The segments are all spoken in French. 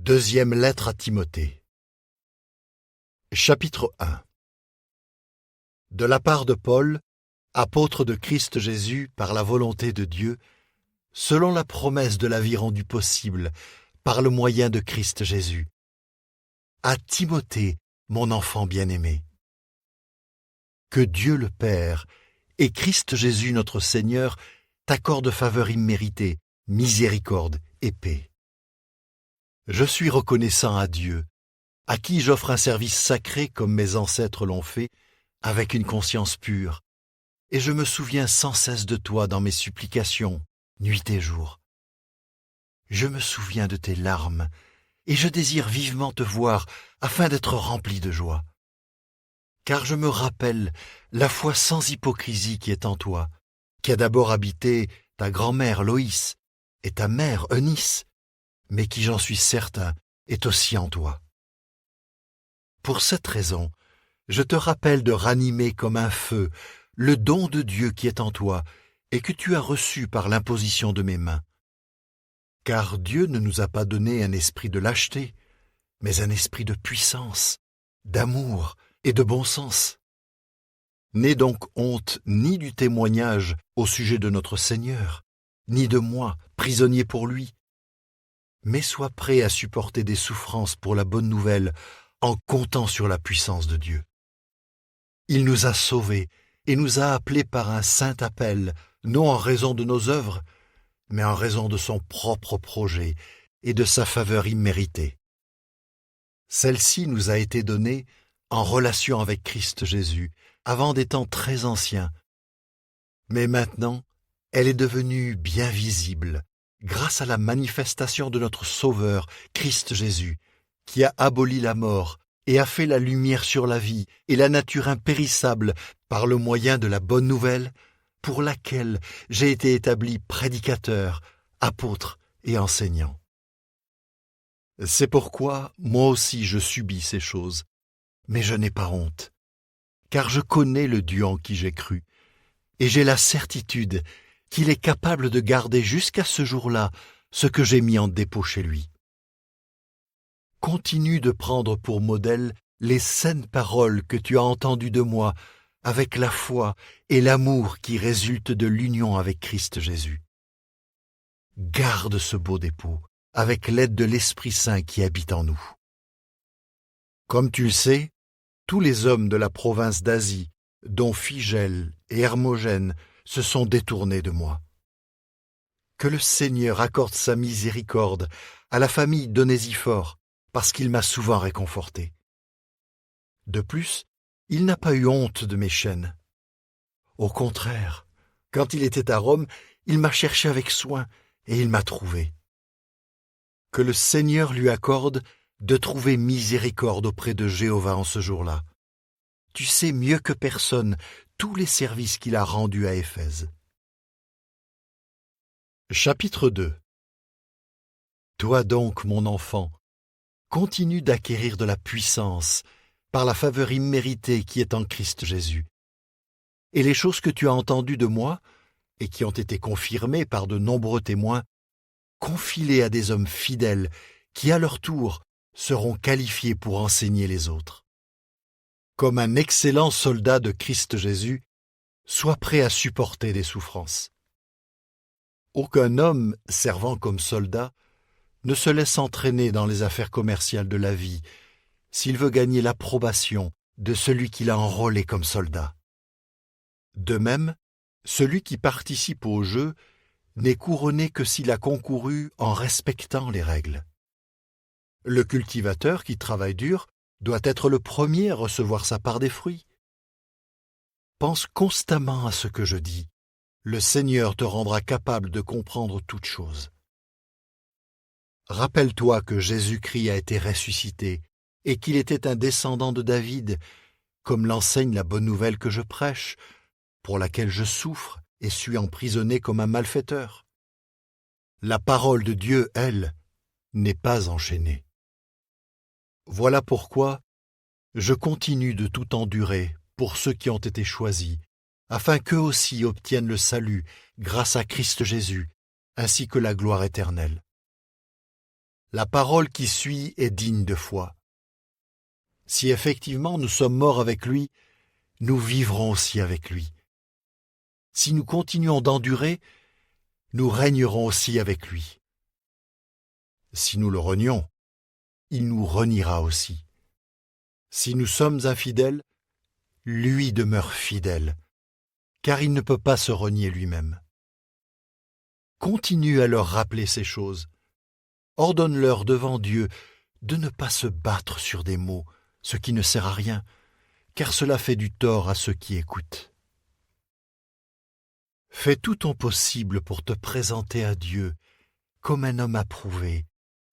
Deuxième lettre à Timothée. Chapitre 1. De la part de Paul, apôtre de Christ Jésus par la volonté de Dieu, selon la promesse de la vie rendue possible par le moyen de Christ Jésus, à Timothée, mon enfant bien-aimé. Que Dieu le Père et Christ Jésus notre Seigneur t'accordent faveur imméritée, miséricorde et paix. Je suis reconnaissant à Dieu, à qui j'offre un service sacré comme mes ancêtres l'ont fait, avec une conscience pure, et je me souviens sans cesse de toi dans mes supplications, nuit et jour. Je me souviens de tes larmes, et je désire vivement te voir afin d'être rempli de joie. Car je me rappelle la foi sans hypocrisie qui est en toi, qui a d'abord habité ta grand-mère Loïs et ta mère Eunice, mais qui, j'en suis certain, est aussi en toi. Pour cette raison, je te rappelle de ranimer comme un feu le don de Dieu qui est en toi et que tu as reçu par l'imposition de mes mains. Car Dieu ne nous a pas donné un esprit de lâcheté, mais un esprit de puissance, d'amour et de bon sens. N'aie donc honte ni du témoignage au sujet de notre Seigneur, ni de moi, prisonnier pour lui, mais sois prêt à supporter des souffrances pour la bonne nouvelle en comptant sur la puissance de Dieu. Il nous a sauvés et nous a appelés par un saint appel, non en raison de nos œuvres, mais en raison de son propre projet et de sa faveur imméritée. Celle-ci nous a été donnée en relation avec Christ Jésus, avant des temps très anciens. Mais maintenant, elle est devenue bien visible, grâce à la manifestation de notre Sauveur, Christ Jésus, qui a aboli la mort et a fait la lumière sur la vie et la nature impérissable par le moyen de la bonne nouvelle, pour laquelle j'ai été établi prédicateur, apôtre et enseignant. C'est pourquoi moi aussi je subis ces choses, mais je n'ai pas honte, car je connais le Dieu en qui j'ai cru, et j'ai la certitude qu'il est capable de garder jusqu'à ce jour-là ce que j'ai mis en dépôt chez lui. Continue de prendre pour modèle les saines paroles que tu as entendues de moi avec la foi et l'amour qui résultent de l'union avec Christ Jésus. Garde ce beau dépôt avec l'aide de l'Esprit Saint qui habite en nous. Comme tu le sais, tous les hommes de la province d'Asie, dont Phygèle et Hermogène, se sont détournés de moi. Que le Seigneur accorde sa miséricorde à la famille d'Onésiphore, parce qu'il m'a souvent réconforté. De plus, il n'a pas eu honte de mes chaînes. Au contraire, quand il était à Rome, il m'a cherché avec soin et il m'a trouvé. Que le Seigneur lui accorde de trouver miséricorde auprès de Jéhovah en ce jour-là. Tu sais mieux que personne tous les services qu'il a rendus à Éphèse. Chapitre 2. Toi donc, mon enfant, continue d'acquérir de la puissance par la faveur imméritée qui est en Christ Jésus. Et les choses que tu as entendues de moi, et qui ont été confirmées par de nombreux témoins, confie-les à des hommes fidèles qui, à leur tour, seront qualifiés pour enseigner les autres. Comme un excellent soldat de Christ Jésus, sois prêt à supporter des souffrances. Aucun homme, servant comme soldat, ne se laisse entraîner dans les affaires commerciales de la vie s'il veut gagner l'approbation de celui qui l'a enrôlé comme soldat. De même, celui qui participe au jeu n'est couronné que s'il a concouru en respectant les règles. Le cultivateur qui travaille dur doit être le premier à recevoir sa part des fruits. Pense constamment à ce que je dis. Le Seigneur te rendra capable de comprendre toutes choses. Rappelle-toi que Jésus-Christ a été ressuscité et qu'il était un descendant de David, comme l'enseigne la bonne nouvelle que je prêche, pour laquelle je souffre et suis emprisonné comme un malfaiteur. La parole de Dieu, elle, n'est pas enchaînée. Voilà pourquoi je continue de tout endurer pour ceux qui ont été choisis, afin qu'eux aussi obtiennent le salut grâce à Christ Jésus, ainsi que la gloire éternelle. La parole qui suit est digne de foi. Si effectivement nous sommes morts avec lui, nous vivrons aussi avec lui. Si nous continuons d'endurer, nous régnerons aussi avec lui. Si nous le renions, il nous reniera aussi. Si nous sommes infidèles, lui demeure fidèle, car il ne peut pas se renier lui-même. Continue à leur rappeler ces choses. Ordonne-leur devant Dieu de ne pas se battre sur des mots, ce qui ne sert à rien, car cela fait du tort à ceux qui écoutent. Fais tout ton possible pour te présenter à Dieu comme un homme approuvé,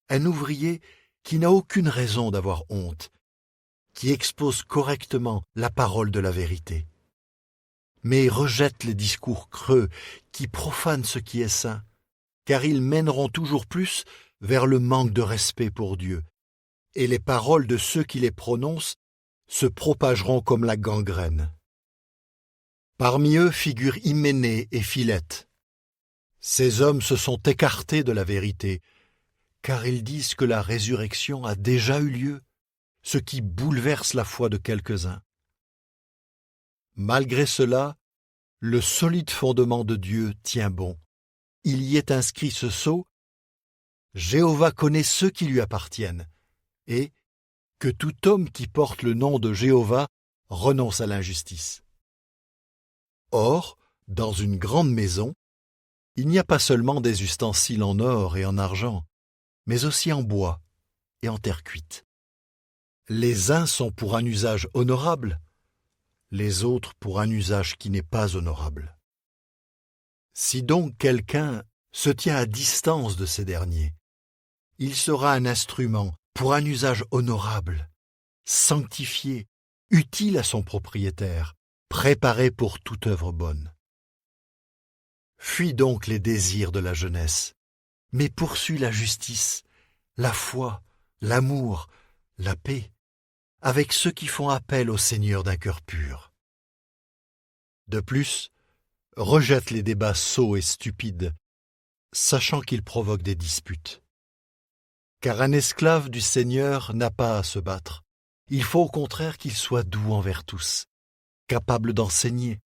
un ouvrier qui n'a aucune raison d'avoir honte, qui expose correctement la parole de la vérité. Mais rejette les discours creux qui profanent ce qui est saint, car ils mèneront toujours plus vers le manque de respect pour Dieu, et les paroles de ceux qui les prononcent se propageront comme la gangrène. Parmi eux figurent Hyménée et Philette. Ces hommes se sont écartés de la vérité, car ils disent que la résurrection a déjà eu lieu, ce qui bouleverse la foi de quelques-uns. Malgré cela, le solide fondement de Dieu tient bon. Il y est inscrit ce sceau: Jéhovah connaît ceux qui lui appartiennent, et que tout homme qui porte le nom de Jéhovah renonce à l'injustice. Or, dans une grande maison, il n'y a pas seulement des ustensiles en or et en argent, mais aussi en bois et en terre cuite. Les uns sont pour un usage honorable, les autres pour un usage qui n'est pas honorable. Si donc quelqu'un se tient à distance de ces derniers, il sera un instrument pour un usage honorable, sanctifié, utile à son propriétaire, préparé pour toute œuvre bonne. Fuis donc les désirs de la jeunesse, mais poursuis la justice, la foi, l'amour, la paix, avec ceux qui font appel au Seigneur d'un cœur pur. De plus, rejette les débats sots et stupides, sachant qu'ils provoquent des disputes. Car un esclave du Seigneur n'a pas à se battre. Il faut au contraire qu'il soit doux envers tous, capable d'enseigner,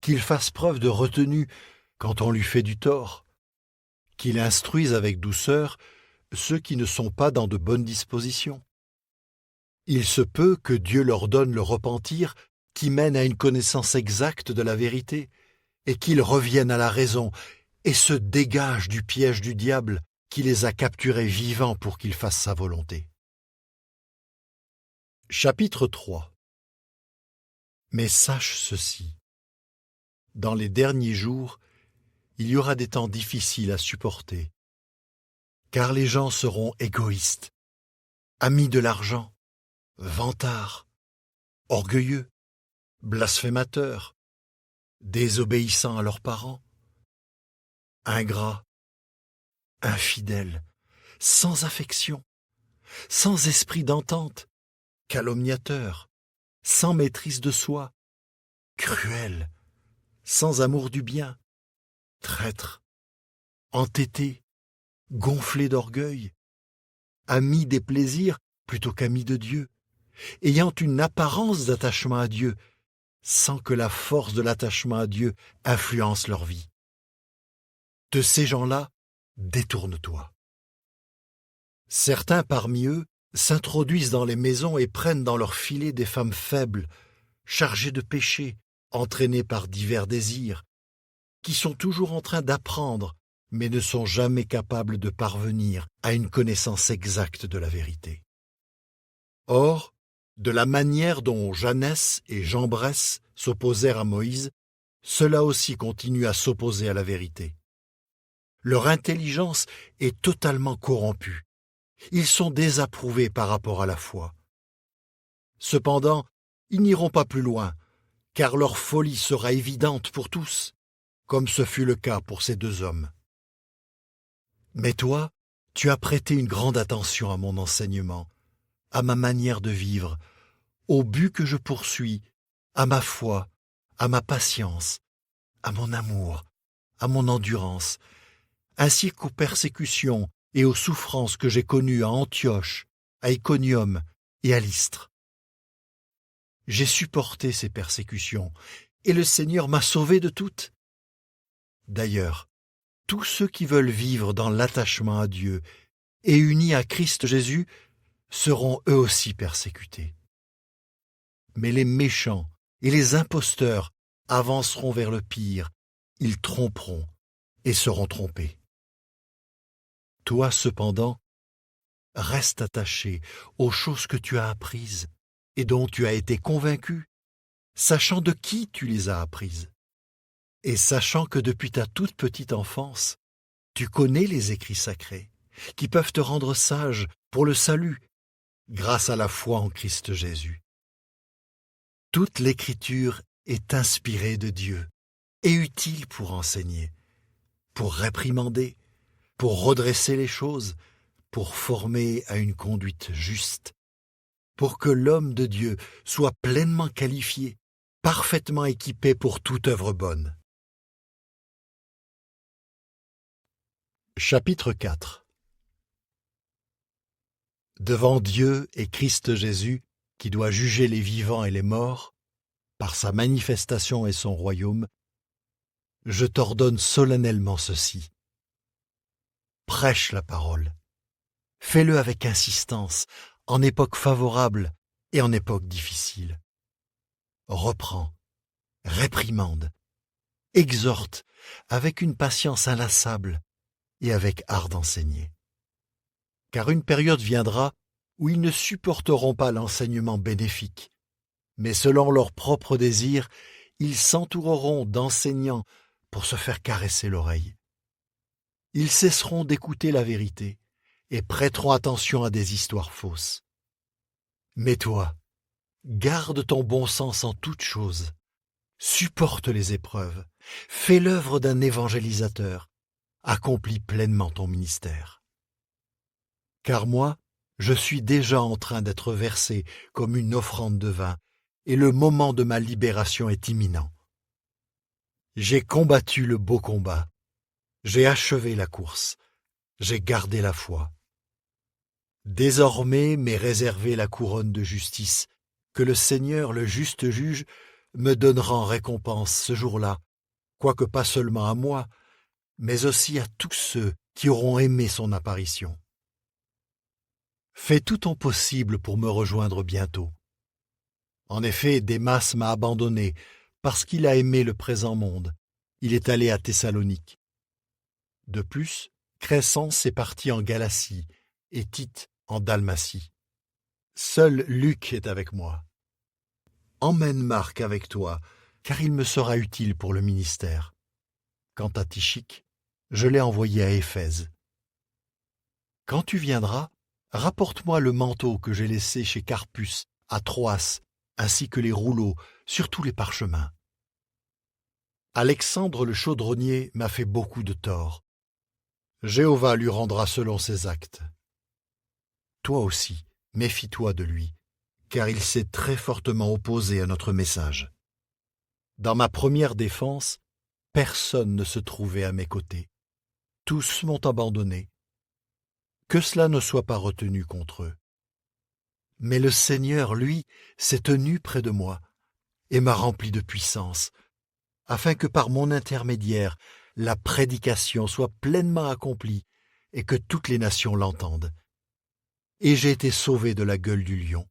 qu'il fasse preuve de retenue quand on lui fait du tort, qu'il instruise avec douceur ceux qui ne sont pas dans de bonnes dispositions. Il se peut que Dieu leur donne le repentir qui mène à une connaissance exacte de la vérité, et qu'ils reviennent à la raison et se dégagent du piège du diable qui les a capturés vivants pour qu'ils fassent sa volonté. Chapitre 3. Mais sache ceci: dans les derniers jours, il y aura des temps difficiles à supporter, car les gens seront égoïstes, amis de l'argent, vantards, orgueilleux, blasphémateurs, désobéissants à leurs parents, ingrats, infidèles, sans affection, sans esprit d'entente, calomniateurs, sans maîtrise de soi, cruels, sans amour du bien, traîtres, entêtés, gonflés d'orgueil, amis des plaisirs plutôt qu'amis de Dieu, ayant une apparence d'attachement à Dieu, sans que la force de l'attachement à Dieu influence leur vie. De ces gens-là, détourne-toi. Certains parmi eux s'introduisent dans les maisons et prennent dans leurs filets des femmes faibles, chargées de péché, entraînées par divers désirs, qui sont toujours en train d'apprendre, mais ne sont jamais capables de parvenir à une connaissance exacte de la vérité. Or, de la manière dont Jannes et Jambres s'opposèrent à Moïse, ceux-là aussi continuent à s'opposer à la vérité. Leur intelligence est totalement corrompue. Ils sont désapprouvés par rapport à la foi. Cependant, ils n'iront pas plus loin, car leur folie sera évidente pour tous, comme ce fut le cas pour ces deux hommes. Mais toi, tu as prêté une grande attention à mon enseignement, à ma manière de vivre, au but que je poursuis, à ma foi, à ma patience, à mon amour, à mon endurance, ainsi qu'aux persécutions et aux souffrances que j'ai connues à Antioche, à Iconium et à Lystre. J'ai supporté ces persécutions, et le Seigneur m'a sauvé de toutes. D'ailleurs, tous ceux qui veulent vivre dans l'attachement à Dieu et unis à Christ Jésus seront eux aussi persécutés. Mais les méchants et les imposteurs avanceront vers le pire, ils tromperont et seront trompés. Toi, cependant, reste attaché aux choses que tu as apprises et dont tu as été convaincu, sachant de qui tu les as apprises, et sachant que depuis ta toute petite enfance, tu connais les écrits sacrés, qui peuvent te rendre sage pour le salut, grâce à la foi en Christ Jésus. Toute l'Écriture est inspirée de Dieu et utile pour enseigner, pour réprimander, pour redresser les choses, pour former à une conduite juste, pour que l'homme de Dieu soit pleinement qualifié, parfaitement équipé pour toute œuvre bonne. Chapitre 4. Devant Dieu et Christ Jésus, qui doit juger les vivants et les morts, par sa manifestation et son royaume, je t'ordonne solennellement ceci. Prêche la parole. Fais-le avec insistance, en époque favorable et en époque difficile. Reprends, réprimande, exhorte avec une patience inlassable et avec art d'enseigner. Car une période viendra où ils ne supporteront pas l'enseignement bénéfique, mais selon leurs propres désirs, ils s'entoureront d'enseignants pour se faire caresser l'oreille. Ils cesseront d'écouter la vérité et prêteront attention à des histoires fausses. Mais toi, garde ton bon sens en toutes choses, supporte les épreuves, fais l'œuvre d'un évangélisateur, accomplis pleinement ton ministère. Car moi, je suis déjà en train d'être versé comme une offrande de vin, et le moment de ma libération est imminent. J'ai combattu le beau combat, j'ai achevé la course, j'ai gardé la foi. Désormais m'est réservée la couronne de justice, que le Seigneur, le juste juge, me donnera en récompense ce jour-là, quoique pas seulement à moi, mais aussi à tous ceux qui auront aimé son apparition. Fais tout ton possible pour me rejoindre bientôt. En effet, Démas m'a abandonné parce qu'il a aimé le présent monde. Il est allé à Thessalonique. De plus, Crescence est parti en Galatie et Tite en Dalmatie. Seul Luc est avec moi. Emmène Marc avec toi, car il me sera utile pour le ministère. Quant à Tychique, je l'ai envoyé à Éphèse. Quand tu viendras, rapporte-moi le manteau que j'ai laissé chez Carpus, à Troas, ainsi que les rouleaux, surtout les parchemins. Alexandre le chaudronnier m'a fait beaucoup de tort. Jéhovah lui rendra selon ses actes. Toi aussi, méfie-toi de lui, car il s'est très fortement opposé à notre message. Dans ma première défense, personne ne se trouvait à mes côtés. Tous m'ont abandonné. Que cela ne soit pas retenu contre eux. Mais le Seigneur, lui, s'est tenu près de moi et m'a rempli de puissance, afin que par mon intermédiaire, la prédication soit pleinement accomplie et que toutes les nations l'entendent. Et j'ai été sauvé de la gueule du lion.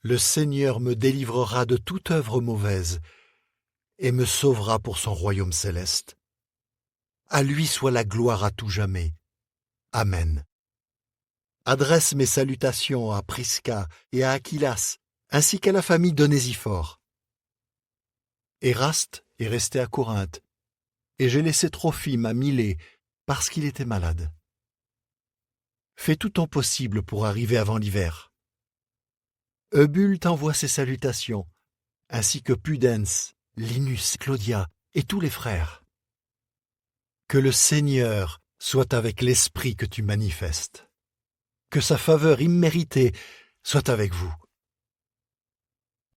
Le Seigneur me délivrera de toute œuvre mauvaise et me sauvera pour son royaume céleste. À lui soit la gloire à tout jamais. Amen. Adresse mes salutations à Prisca et à Aquilas, ainsi qu'à la famille d'Onésiphore. Éraste est resté à Corinthe, et j'ai laissé Trophime à Milet parce qu'il était malade. Fais tout ton possible pour arriver avant l'hiver. Eubule t'envoie ses salutations, ainsi que Pudens, Linus, Claudia et tous les frères. Que le Seigneur soit avec l'esprit que tu manifestes. Que sa faveur imméritée soit avec vous.